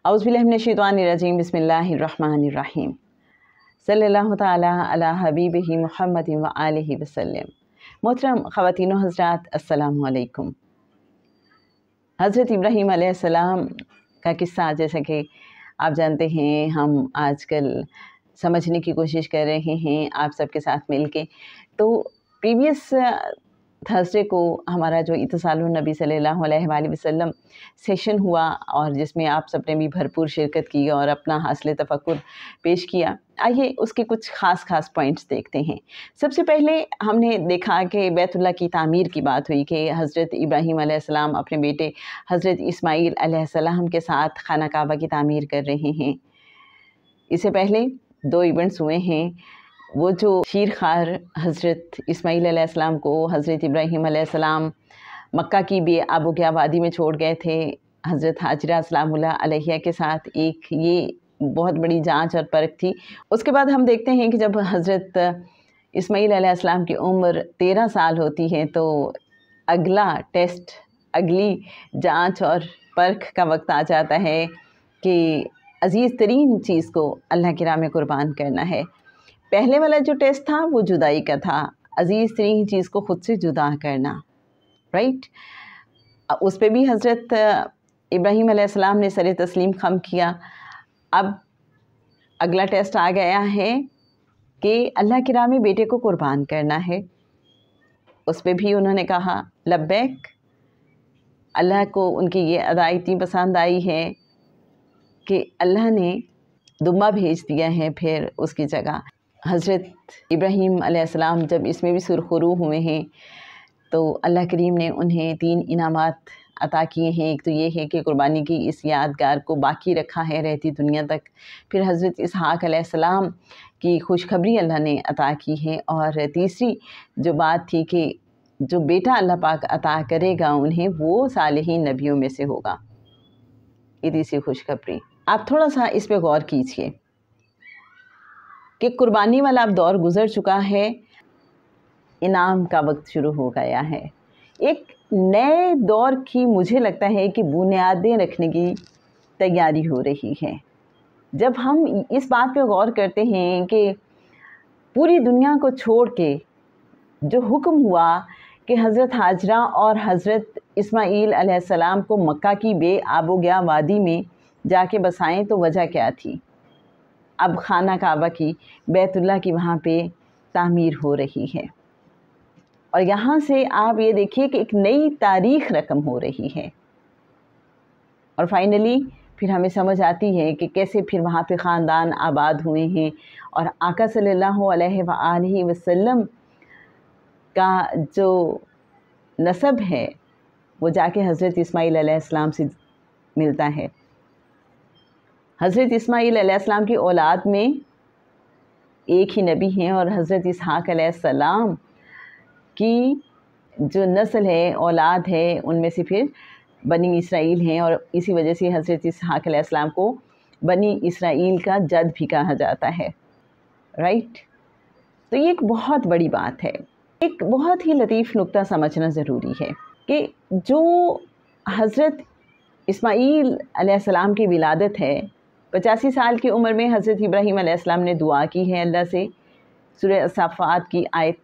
औज़ुबिल्लाहि मिनश्शैतानिर्रजीम बिस्मिल्लाहिर्रहमानिर्रहीम सल्लल्लाहु ताला अला हबीबिही मुहम्मदिन व आलिहि वसल्लम। मोहतरम ख़वातीन व हज़रात, अस्सलामु अलैकुम। हज़रत इब्राहीम अलैहिस्सलाम का किस्सा जैसा कि आप जानते हैं, हम आजकल समझने की कोशिश कर रहे हैं आप सबके साथ मिलके। तो प्रीवियस थर्सडे को हमारा जो इत्तिसालुन नबी सल्लल्लाहु अलैहि वसल्लम सेशन हुआ और जिसमें आप सब ने भी भरपूर शिरकत की और अपना हासिल तफक्कुर पेश किया। आइए उसके कुछ ख़ास पॉइंट्स देखते हैं। सबसे पहले हमने देखा कि बैतुल्लाह की तामीर की बात हुई कि हज़रत इब्राहीम अलैहिस्सलाम अपने बेटे हज़रत इस्माईल अलैहिस्सलाम के साथ खाना काबा की तामीर कर रहे हैं। इससे पहले दो इवेंट्स हुए हैं। वो जो शीर खार हज़रत इस्माईल अलैहिस्सलाम को हज़रत इब्राहीम अलैहिस्सलाम मक्का की बेआबोगया वादी में छोड़ गए थे हज़रत हाजरा सलामुल्लाह अलैहा के साथ, एक ये बहुत बड़ी जांच और परख थी। उसके बाद हम देखते हैं कि जब हज़रत इस्माईल अलैहिस्सलाम की उम्र 13 साल होती है तो अगला टेस्ट, अगली जांच और परख का वक्त आ जाता है कि अज़ीज़ तरीन चीज़ को अल्लाह की राह में कुर्बान करना है। पहले वाला जो टेस्ट था वो जुदाई का था, अज़ीज़ तरीन चीज़ को ख़ुद से जुदा करना, राइट। उस पर भी हज़रत इब्राहीम अलैहिस्सलाम ने सर तस्लीम खम किया। अब अगला टेस्ट आ गया है कि अल्लाह की राह में बेटे को कुर्बान करना है। उस पर भी उन्होंने कहा लब्बैक। अल्लाह को उनकी ये अदा इतनी पसंद आई है कि अल्लाह ने दुम्बा भेज दिया है फिर उसकी जगह। हज़रत इब्राहीम अलैहिस्सलाम जब इसमें भी सुरखरू हुए हैं तो अल्लाह करीम ने उन्हें 3 इनामात अता किए हैं। एक तो ये है कि कुर्बानी की इस यादगार को बाकी रखा है रहती दुनिया तक। फिर हज़रत इसहाक़ अलैहिस्सलाम की खुशखबरी अल्लाह ने अता की है। और तीसरी जो बात थी कि जो बेटा अल्लाह पाक अता करेगा उन्हें वो सालिहीन नबियों में से होगा। ये तीसरी खुशखबरी। आप थोड़ा सा इस पे गौर कीजिए कि कुर्बानी वाला अब दौर गुज़र चुका है, इनाम का वक्त शुरू हो गया है। एक नए दौर की मुझे लगता है कि बुनियादें रखने की तैयारी हो रही है। जब हम इस बात पे गौर करते हैं कि पूरी दुनिया को छोड़ के जो हुक्म हुआ कि हज़रत हाजरा और हज़रत इस्माईल अलैहिस्सलाम को मक्का की बेआबोगया वादी में जाके बसाएं, तो वजह क्या थी? अब खाना काबा की, बैतुल्लाह की वहाँ पे तामीर हो रही है। और यहाँ से आप ये देखिए कि एक नई तारीख़ रकम हो रही है। और फाइनली फिर हमें समझ आती है कि कैसे फिर वहाँ पे ख़ानदान आबाद हुए हैं और आका सल्लल्लाहु अलैहि वसल्लम का जो नसब है वो जाके हज़रत इस्माईल अलैहिस्सलाम से मिलता है। हज़रत इस्माईल अलैहिस्सलाम की औलाद में एक ही नबी हैं और हज़रत इसहाक़ अलैहिस्सलाम की जो नस्ल है, औलाद है, उनमें से फिर बनी इसराइल हैं। और इसी वजह से हज़रत इसहाक़ अलैहिस्सलाम को बनी इसराइल का जद भी कहा जाता है, राइट। तो ये एक बहुत बड़ी बात है। एक बहुत ही लतीफ़ नुक्ता समझना ज़रूरी है कि जो हज़रत इस्माईल अलैहिस्सलाम की विलादत है, 85 साल की उम्र में हज़रत इब्राहीम अलैहिस्सलाम ने दुआ की है अल्लाह से। सूरह अस-साफ़ात की आयत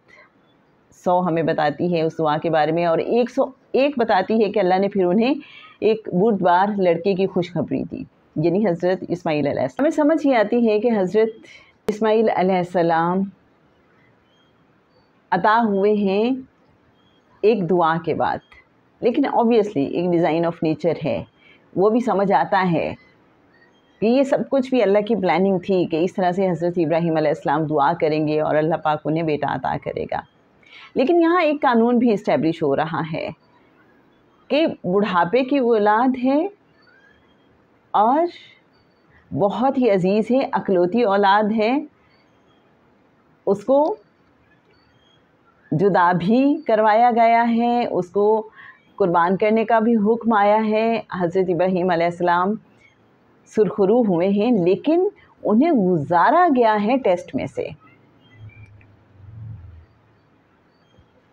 100 हमें बताती है उस दुआ के बारे में, और 101 बताती है कि अल्लाह ने फिर उन्हें एक बुर्दबार लड़के की खुशखबरी दी, यानी हज़रत इस्माईल अलैहिस्सलाम। हमें समझ ये आती है कि हज़रत इस्माईल अलैहिस्सलाम अता हुए हैं एक दुआ के बाद, लेकिन ऑब्वियसली एक डिज़ाइन ऑफ नेचर है। वो भी समझ आता है कि ये सब कुछ भी अल्लाह की प्लानिंग थी कि इस तरह से हज़रत इब्राहीम अलैहिस्सलाम दुआ करेंगे और अल्लाह पाक उन्हें बेटा अता करेगा। लेकिन यहाँ एक कानून भी इस्टेब्लिश हो रहा है कि बुढ़ापे की औलाद है और बहुत ही अजीज़ है, अकलौती औलाद है, उसको जुदा भी करवाया गया है, उसको कुर्बान करने का भी हुक्म आया है। हज़रत इब्राहीम अलैहिस्सलाम सुरखरू हुए हैं, लेकिन उन्हें गुजारा गया है टेस्ट में से।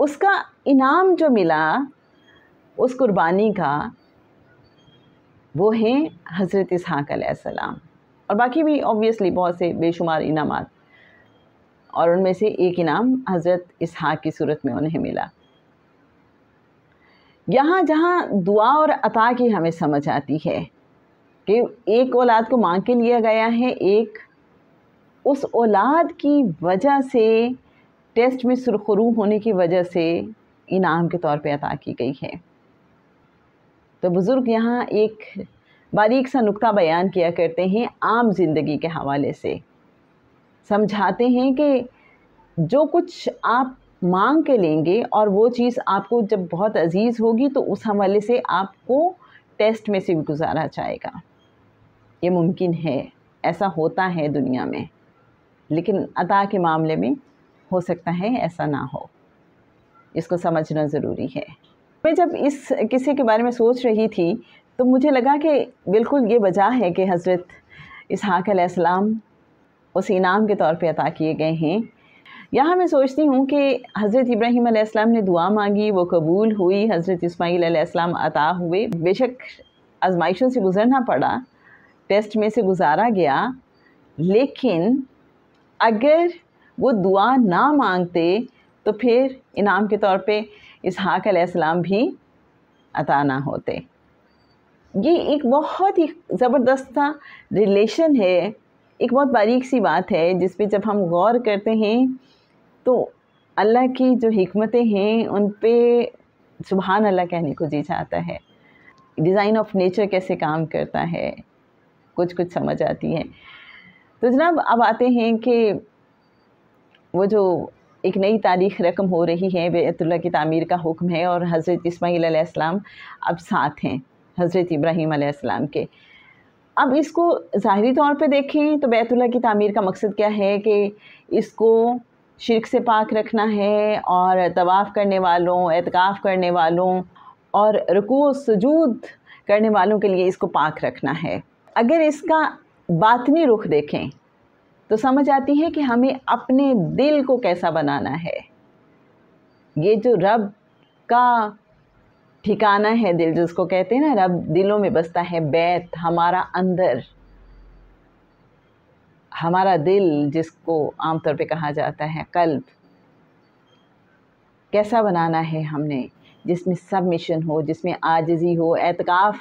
उसका इनाम जो मिला उस कुर्बानी का, وہ ہیں حضرت اسحاق علیہ السلام، اور باقی بھی آبویسلی بہت سے بے شمار انعامات، اور ان میں سے ایک انعام حضرت اسحاق کی صورت میں انہیں ملا۔ یہاں جہاں دعا اور عطا کی ہمیں سمجھ آتی ہے کہ ایک اولاد کو مانگ کے لیا گیا ہے، ایک اس اولاد کی وجہ سے، ٹیسٹ میں سرخرو ہونے کی وجہ سے انعام کے طور پہ عطا کی گئی ہے۔ تو بزرگ یہاں ایک باریک سا نقطہ بیان کیا کرتے ہیں عام زندگی کے حوالے سے، سمجھاتے ہیں کہ جو کچھ آپ مانگ کے لیں گے اور وہ چیز آپ کو جب بہت عزیز ہوگی تو اس حوالے سے آپ کو ٹیسٹ میں سے بھی گزارا جائے گا۔ یہ ممکن ہے، ایسا ہوتا ہے دنیا میں، لیکن عطا کے معاملے میں ہو سکتا ہے ایسا نہ ہو، اس کو سمجھنا ضروری ہے۔ میں جب اس قصے کے بارے میں سوچ رہی تھی تو مجھے لگا کہ بالکل یہ وجہ ہے کہ حضرت اسحاق علیہ السلام اس انعام کے طور پہ عطا کیے گئے ہیں۔ یہاں میں سوچتی ہوں کہ حضرت ابراہیم علیہ السلام نے دعا مانگی، وہ قبول ہوئی، حضرت اسماعیل علیہ السلام عطا ہوئے، بے شک آزمائشوں سے گزرنا پڑا، ٹیسٹ میں سے گزارا گیا، لیکن اگر وہ دعا نہ مانگتے تو پھر انعام کے طور پہ اسحاق علیہ السلام بھی عطا نہ ہوتے۔ یہ ایک بہت ہی زبردست سا ریلیشن ہے، ایک بہت باریک سی بات ہے جس پہ جب ہم غور کرتے ہیں تو اللہ کی جو حکمتیں ہیں ان پہ سبحان اللہ کہنے کو جی چاہتا ہے۔ ڈیزائن آف نیچر کیسے کام کرتا ہے، کچھ سمجھ آتی ہے۔ تو جناب اب آتے ہیں کہ وہ جو ایک نئی تاریخ رقم ہو رہی ہے، بیت اللہ کی تعمیر کا حکم ہے، اور حضرت اسماعیل علیہ السلام اب ساتھ ہیں حضرت ابراہیم علیہ السلام کے۔ اب اس کو ظاہری طور پہ دیکھیں تو بیت اللہ کی تعمیر کا مقصد کیا ہے کہ اس کو شرک سے پاک رکھنا ہے، اور طواف کرنے والوں، اعتکاف کرنے والوں اور رکوع و سجود کرنے والوں کے لیے اس کو پاک رکھنا ہے۔ اگر اس کا باطنی رخ دیکھیں تو سمجھ آتی ہے کہ ہمیں اپنے دل کو کیسا بنانا ہے۔ یہ جو رب کا ٹھکانہ ہے دل، جس کو کہتے ہیں نا رب دلوں میں بستا ہے، بیت ہمارا اندر، ہمارا دل جس کو عام طور پہ کہا جاتا ہے قلب، کیسا بنانا ہے ہم نے، جس میں سبمیشن ہو، جس میں عاجزی ہو۔ اعتکاف،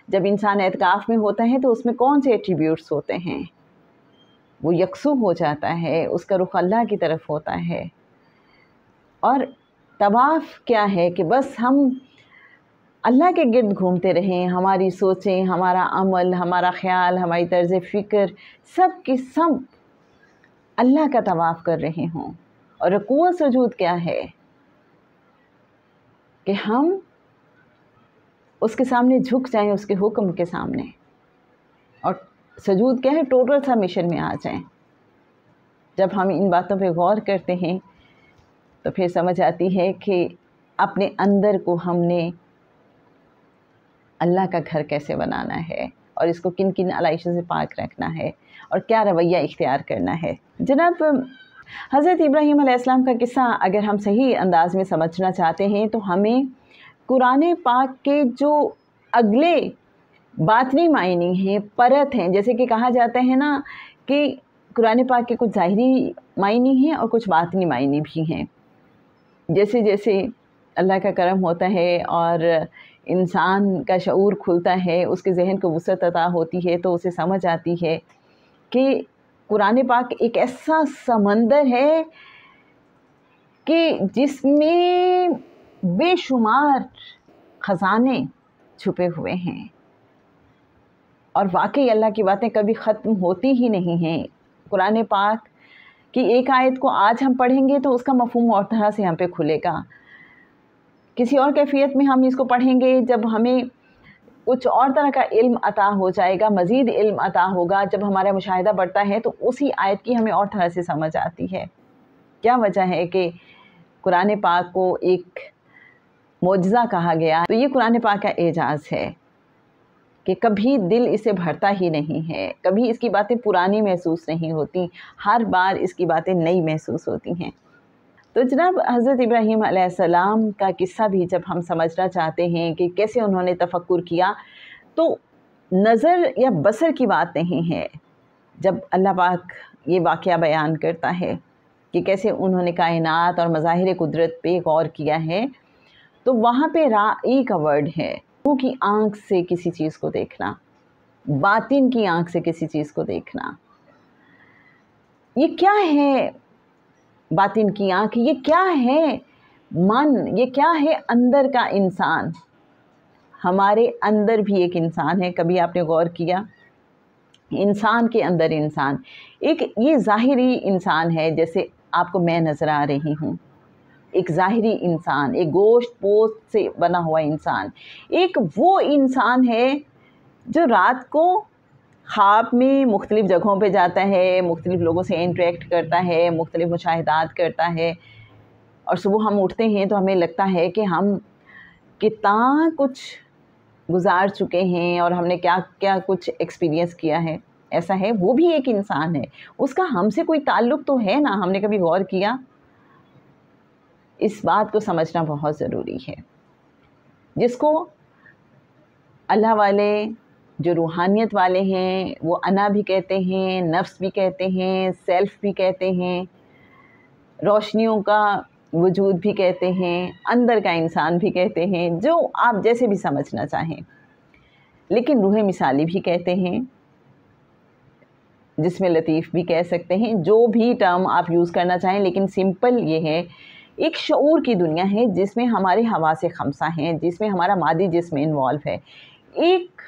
جب انسان اعتکاف میں ہوتا ہے تو اس میں کون سے ایٹریبیوٹس ہوتے ہیں؟ وہ یکسو ہو جاتا ہے، اس کا رخ اللہ کی طرف ہوتا ہے۔ اور طواف کیا ہے کہ بس ہم اللہ کے گرد گھومتے رہیں، ہماری سوچیں، ہمارا عمل، ہمارا خیال، ہماری طرز فکر سب کی سب اللہ کا طواف کر رہے ہوں۔ اور رکوع و سجود کیا ہے کہ ہم اس کے سامنے جھک جائیں، اس کے حکم کے سامنے، اور سجود کیا ہے، ٹوٹل سبمیشن میں آ جائیں۔ جب ہم ان باتوں پہ غور کرتے ہیں تو پھر سمجھ آتی ہے کہ اپنے اندر کو ہم نے اللہ کا گھر کیسے بنانا ہے، اور اس کو کن کن علائشوں سے پاک رکھنا ہے، اور کیا رویہ اختیار کرنا ہے۔ جناب حضرت ابراہیم علیہ السلام کا قصہ اگر ہم صحیح انداز میں سمجھنا چاہتے ہیں تو ہمیں قرآن پاک کے جو اگلے باطنی معنی ہیں، پرت ہیں، جیسے کہ کہا جاتا ہے نا کہ قرآن پاک کے کچھ ظاہری معنی ہیں اور کچھ باطنی معنی بھی ہیں۔ جیسے جیسے اللہ کا کرم ہوتا ہے اور انسان کا شعور کھلتا ہے، اس کے ذہن کو وسعت عطا ہوتی ہے، تو اسے سمجھ آتی ہے کہ قرآن پاک ایک ایسا سمندر ہے کہ جس میں بے شمار خزانے چھپے ہوئے ہیں، اور واقعی اللہ کی باتیں کبھی ختم ہوتی ہی نہیں ہیں۔ قرآن پاک کی ایک آیت کو آج ہم پڑھیں گے تو اس کا مفہوم اور طرح سے ہم پہ کھلے گا، کسی اور کیفیت میں ہم اس کو پڑھیں گے جب ہمیں کچھ اور طرح کا علم عطا ہو جائے گا، مزید علم عطا ہوگا، جب ہمارا مشاہدہ بڑھتا ہے تو اسی آیت کی ہمیں اور طرح سے سمجھ آتی ہے۔ کیا وجہ ہے کہ قرآن پاک کو ایک معجزہ کہا گیا؟ تو یہ قرآن پاک کا اعجاز ہے کہ کبھی دل اسے بھرتا ہی نہیں ہے، کبھی اس کی باتیں پرانی محسوس نہیں ہوتی، ہر بار اس کی باتیں نئی محسوس ہوتی ہیں۔ تو جناب حضرت ابراہیم علیہ السلام کا قصہ بھی جب ہم سمجھنا چاہتے ہیں کہ کیسے انہوں نے تفکر کیا، تو نظر یا بصر کی بات نہیں ہے جب اللہ پاک یہ واقعہ بیان کرتا ہے کہ کیسے انہوں نے کائنات اور مظاہر قدرت پہ غور کیا ہے، تو وہاں پہ رائی کا ورڈ ہے، روح کی آنکھ سے کسی چیز کو دیکھنا، باطن کی آنکھ سے کسی چیز کو دیکھنا۔ یہ کیا ہے باطن کی آنکھ؟ یہ کیا ہے من؟ یہ کیا ہے اندر کا انسان؟ ہمارے اندر بھی ایک انسان ہے، کبھی آپ نے غور کیا؟ انسان کے اندر انسان، ایک یہ ظاہری انسان ہے، جیسے آپ کو میں نظر آ رہی ہوں، ایک ظاہری انسان، ایک گوشت پوست سے بنا ہوا انسان۔ ایک وہ انسان ہے جو رات کو خواب میں مختلف جگہوں پہ جاتا ہے، مختلف لوگوں سے انٹریکٹ کرتا ہے، مختلف مشاہدات کرتا ہے، اور صبح ہم اٹھتے ہیں تو ہمیں لگتا ہے کہ ہم کتنا کچھ گزار چکے ہیں اور ہم نے کیا کیا کچھ ایکسپیرینس کیا ہے۔ ایسا ہے، وہ بھی ایک انسان ہے، اس کا ہم سے کوئی تعلق تو ہے نا؟ ہم نے کبھی غور کیا؟ اس بات کو سمجھنا بہت ضروری ہے، جس کو اللہ والے جو روحانیت والے ہیں وہ انا بھی کہتے ہیں، نفس بھی کہتے ہیں، سیلف بھی کہتے ہیں، روشنیوں کا وجود بھی کہتے ہیں، اندر کا انسان بھی کہتے ہیں، جو آپ جیسے بھی سمجھنا چاہیں، لیکن روح مثالی بھی کہتے ہیں، جس میں لطیف بھی کہہ سکتے ہیں، جو بھی ٹرم آپ یوز کرنا چاہیں، لیکن سمپل یہ ہے، ایک شعور کی دنیا ہے جس میں ہمارے حواس خمسہ ہیں، جس میں ہمارا مادی جسم انوالو ہے۔ ایک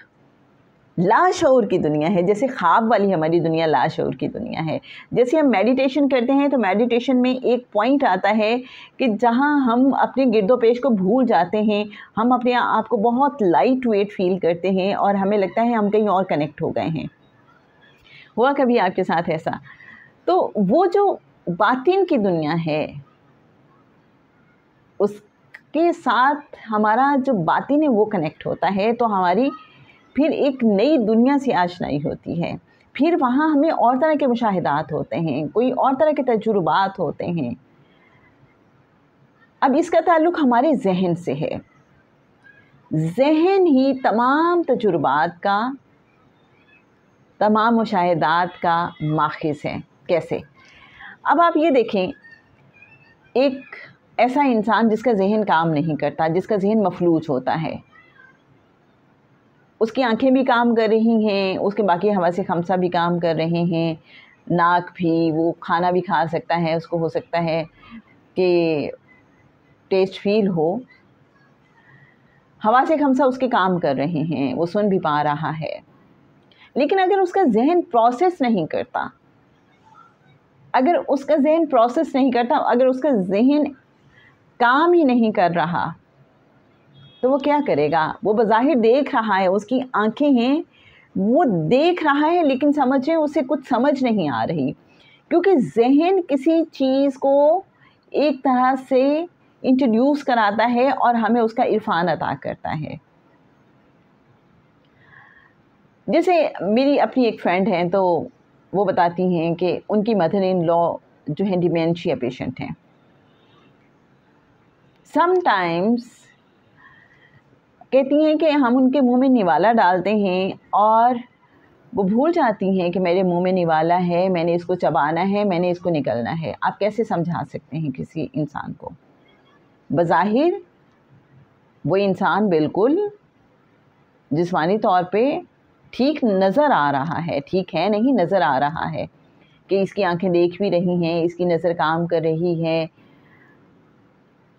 لاشعور کی دنیا ہے، جیسے خواب والی ہماری دنیا لاشعور کی دنیا ہے۔ جیسے ہم میڈیٹیشن کرتے ہیں تو میڈیٹیشن میں ایک پوائنٹ آتا ہے کہ جہاں ہم اپنے گرد و پیش کو بھول جاتے ہیں، ہم اپنے آپ کو بہت لائٹ ویٹ فیل کرتے ہیں اور ہمیں لگتا ہے ہم کہیں اور کنیکٹ ہو گئے ہیں۔ ہوا کبھی آپ کے ساتھ ایسا؟ تو وہ جو باطن کی دنیا ہے، اس کے ساتھ ہمارا جو باطن ہے وہ کنیکٹ ہوتا ہے، تو ہماری پھر ایک نئی دنیا سے آشنائی ہوتی ہے۔ پھر وہاں ہمیں اور طرح کے مشاہدات ہوتے ہیں، کوئی اور طرح کے تجربات ہوتے ہیں۔ اب اس کا تعلق ہمارے ذہن سے ہے۔ ذہن ہی تمام تجربات کا، تمام مشاہدات کا ماخذ ہے۔ کیسے؟ اب آپ یہ دیکھیں، ایک ایسا انسان جس کا ذہن کام نہیں کرتا، جس کا ذہن مفلوج ہوتا ہے، اس کی آنکھیں بھی کام کر رہی ہیں، اس کے باقی حواس خمسہ بھی کام کر رہے ہیں، ناک بھی، وہ کھانا بھی کھا سکتا ہے، اس کو ہو سکتا ہے کہ ٹیسٹ فیل ہو، حواس خمسہ اس کے کام کر رہے ہیں، وہ سن بھی پا رہا ہے، لیکن اگر اس کا ذہن پروسیس نہیں کرتا، اگر اس کا ذہن پروسیس نہیں کرتا، اگر اس کا ذہن کام ہی نہیں کر رہا، تو وہ کیا کرے گا؟ وہ بظاہر دیکھ رہا ہے، اس کی آنکھیں ہیں، وہ دیکھ رہا ہے، لیکن سمجھیں اسے کچھ سمجھ نہیں آ رہی، کیونکہ ذہن کسی چیز کو ایک طرح سے انٹروڈیوس کراتا ہے اور ہمیں اس کا عرفان عطا کرتا ہے۔ جیسے میری اپنی ایک فرینڈ ہیں، تو وہ بتاتی ہیں کہ ان کی مدر ان لا جو ہیں ڈیمینشیا پیشنٹ ہیں۔ سم ٹائمز کہتی ہیں کہ ہم ان کے منہ میں نوالا ڈالتے ہیں اور وہ بھول جاتی ہیں کہ میرے منہ میں نوالا ہے، میں نے اس کو چبانا ہے، میں نے اس کو نگلنا ہے۔ آپ کیسے سمجھا سکتے ہیں کسی انسان کو؟ بظاہر وہ انسان بالکل جسمانی طور پہ ٹھیک نظر آ رہا ہے، ٹھیک ہے نہیں، نظر آ رہا ہے کہ اس کی آنکھیں دیکھ بھی رہی ہیں، اس کی نظر کام کر رہی ہے،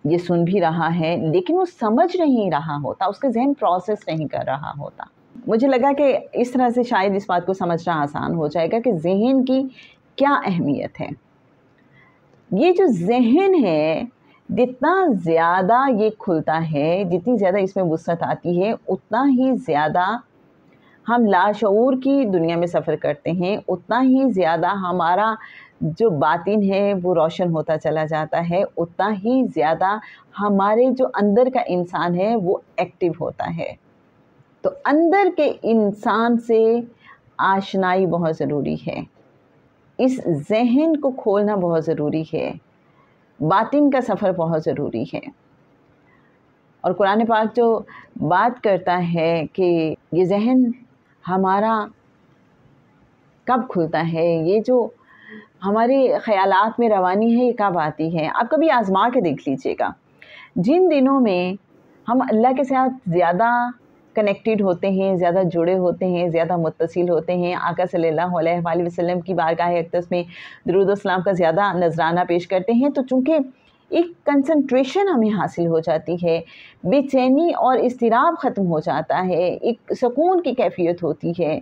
یہ سن بھی رہا ہے، لیکن وہ سمجھ نہیں رہا ہوتا، اس کا ذہن پروسیس نہیں کر رہا ہوتا۔ مجھے لگا کہ اس طرح سے شاید اس بات کو سمجھنا آسان ہو جائے گا کہ ذہن کی کیا اہمیت ہے۔ یہ جو ذہن ہے، جتنا زیادہ یہ کھلتا ہے، جتنی زیادہ اس میں وسعت آتی ہے، اتنا ہی زیادہ ہم لاشعور کی دنیا میں سفر کرتے ہیں، اتنا ہی زیادہ ہمارا جو باطن ہے وہ روشن ہوتا چلا جاتا ہے، اتنا ہی زیادہ ہمارے جو اندر کا انسان ہے وہ ایکٹیو ہوتا ہے۔ تو اندر کے انسان سے آشنائی بہت ضروری ہے، اس ذہن کو کھولنا بہت ضروری ہے، باطن کا سفر بہت ضروری ہے۔ اور قرآن پاک جو بات کرتا ہے کہ یہ ذہن हमारा कब खुलता है, ये जो हमारे ख़यालात में रवानी है ये कब आती है। आप कभी आज़मा के देख लीजिएगा, जिन दिनों में हम अल्लाह के साथ ज़्यादा कनेक्टेड होते हैं, ज़्यादा जुड़े होते हैं, ज़्यादा मुत्तसिल होते हैं, आका सल्लल्लाहु अलैहि वसल्लम की बारगाह अक़दस में दुरूद व सलाम का ज़्यादा नजराना पेश करते हैं, तो चूँकि एक कंसंट्रेशन हमें हासिल हो जाती है, बेचैनी और इज़्तिराब ख़त्म हो जाता है, एक सुकून की कैफियत होती है।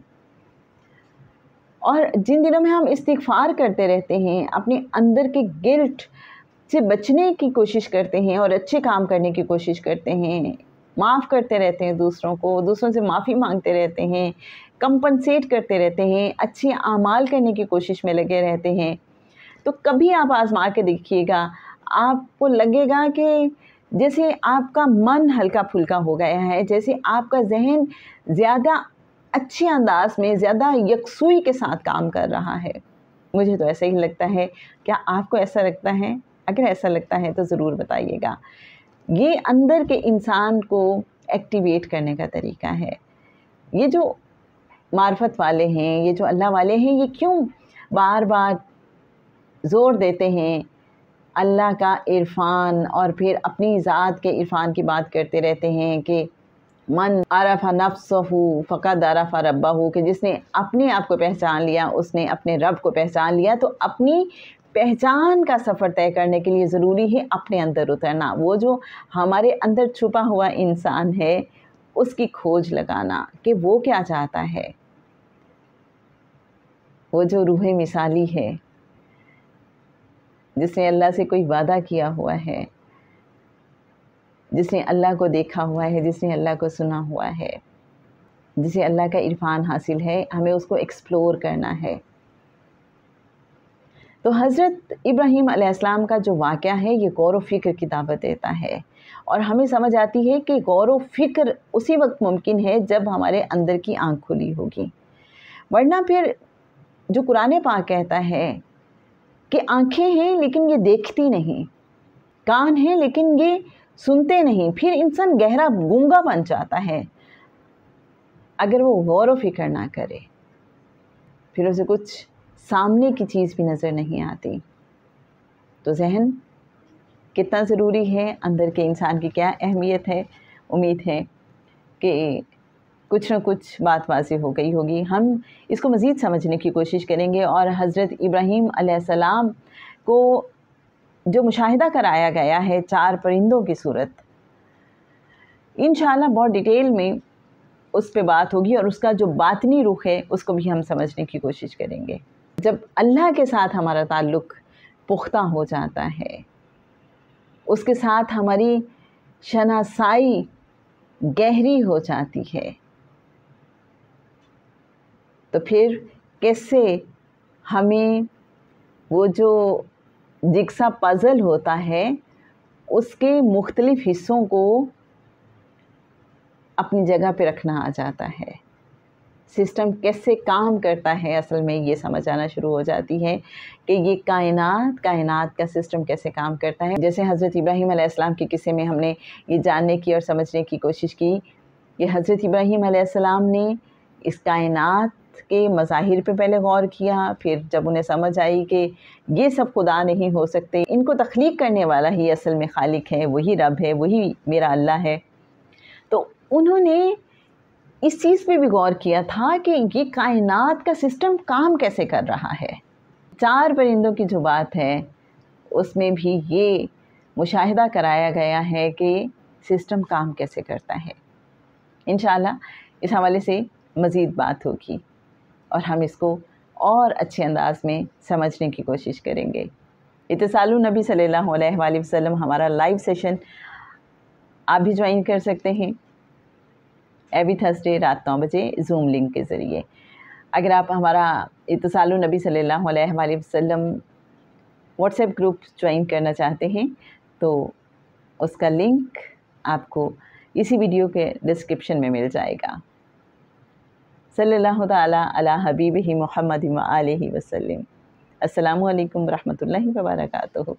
और जिन दिनों में हम इस्तिग़फ़ार करते रहते हैं, अपने अंदर के गिल्ट से बचने की कोशिश करते हैं और अच्छे काम करने की कोशिश करते हैं, माफ़ करते रहते हैं दूसरों को, दूसरों से माफ़ी मांगते रहते हैं, कंपनसेट करते रहते हैं, अच्छे आमाल करने की कोशिश में लगे रहते हैं, तो कभी आप आज़मा के देखिएगा, आपको लगेगा कि जैसे आपका मन हल्का फुल्का हो गया है, जैसे आपका जहन ज़्यादा अच्छे अंदाज में, ज़्यादा यकसुई के साथ काम कर रहा है। मुझे तो ऐसा ही लगता है। क्या आपको ऐसा लगता है? अगर ऐसा लगता है तो ज़रूर बताइएगा। ये अंदर के इंसान को एक्टिवेट करने का तरीका है। ये जो मार्फत वाले हैं, ये जो अल्लाह वाले हैं, ये क्यों बार बार ज़ोर देते हैं अल्लाह का इरफान और फिर अपनी ज़ात के इरफान की बात करते रहते हैं कि मन आरफ़ा नफ्सहू फ़क़द आरफ़ा रब्बहू, कि जिसने अपने आप को पहचान लिया उसने अपने रब को पहचान लिया। तो अपनी पहचान का सफ़र तय करने के लिए ज़रूरी है अपने अंदर उतरना। वो जो हमारे अंदर छुपा हुआ इंसान है उसकी खोज लगाना कि वो क्या चाहता है। वो जो रूह मिसाली है, जिसने अल्लाह से कोई वादा किया हुआ है, जिसने अल्लाह को देखा हुआ है, जिसने अल्लाह को सुना हुआ है, जिसे अल्लाह का इरफान हासिल है, हमें उसको एक्सप्लोर करना है। तो हज़रत इब्राहीम अलैहिस्सलाम का जो वाक़या है ये गौर व फ़िक्र की दावत देता है, और हमें समझ आती है कि गौर व फ़िक्र उसी वक्त मुमकिन है जब हमारे अंदर की आँख खुली होगी, वरना फिर जो कुरान पाक कहता है कि आँखें हैं लेकिन ये देखती नहीं, कान हैं लेकिन ये सुनते नहीं, फिर इंसान गहरा गूंगा बन जाता है अगर वो गौर व फ़िक्र ना करे, फिर उसे कुछ सामने की चीज़ भी नज़र नहीं आती। तो ज़हन कितना ज़रूरी है, अंदर के इंसान की क्या अहमियत है। उम्मीद है कि कुछ न कुछ बात वाज़ेह हो गई होगी। हम इसको मज़ीद समझने की कोशिश करेंगे और हज़रत इब्राहीम अलैहिस्सलाम को जो मुशाहिदा कराया गया है 4 परिंदों की सूरत, इंशाअल्लाह बहुत डिटेल में उस पे बात होगी और उसका जो बातनी रुख है उसको भी हम समझने की कोशिश करेंगे। जब अल्लाह के साथ हमारा ताल्लुक़ पुख्ता हो जाता है, उसके साथ हमारी शनासाई गहरी हो जाती है, तो फिर कैसे हमें वो जो जिग्सा पज़ल होता है उसके मुख्तलिफ़ हिस्सों को अपनी जगह पे रखना आ जाता है। सिस्टम कैसे काम करता है असल में ये समझ आना शुरू हो जाती है कि ये कायनात का सिस्टम कैसे काम करता है। जैसे हज़रत इब्राहीम अलैहिस्सलाम के किस्से में हमने ये जानने की और समझने की कोशिश की कि हज़रत इब्राहीम अलैहिस्सलाम ने इस कायनात के मज़ाहिर पे पहले गौर किया, फिर जब उन्हें समझ आई कि ये सब खुदा नहीं हो सकते, इनको तख्लीक करने वाला ही असल में खालिक है, वही रब है, वही मेरा अल्लाह है, तो उन्होंने इस चीज़ पे भी गौर किया था कि ये कायनात का सिस्टम काम कैसे कर रहा है। 4 परिंदों की जो बात है उसमें भी ये मुशाहिदा कराया गया है कि सिस्टम काम कैसे करता है। इंशाअल्लाह इस हवाले से मज़ीद बात होगी और हम इसको और अच्छे अंदाज में समझने की कोशिश करेंगे। इत्तिसालुन नबी सल्लल्लाहु अलैहि वसल्लम हमारा लाइव सेशन आप भी ज्वाइन कर सकते हैं एवरी थर्सडे रात 9 बजे ज़ूम लिंक के ज़रिए। अगर आप हमारा इत्तिसालुन नबी सल्लल्लाहु अलैहि वसल्लम व्हाट्सएप ग्रुप ज्वाइन करना चाहते हैं तो उसका लिंक आपको इसी वीडियो के डिस्क्रिप्शन में मिल जाएगा। सल्लल्लाहु ताला अला हबीबिही मुहम्मद व आलिहि वसल्लम। अस्सलामु अलैकुम व रहमतुल्लाहि व बरकातुहू।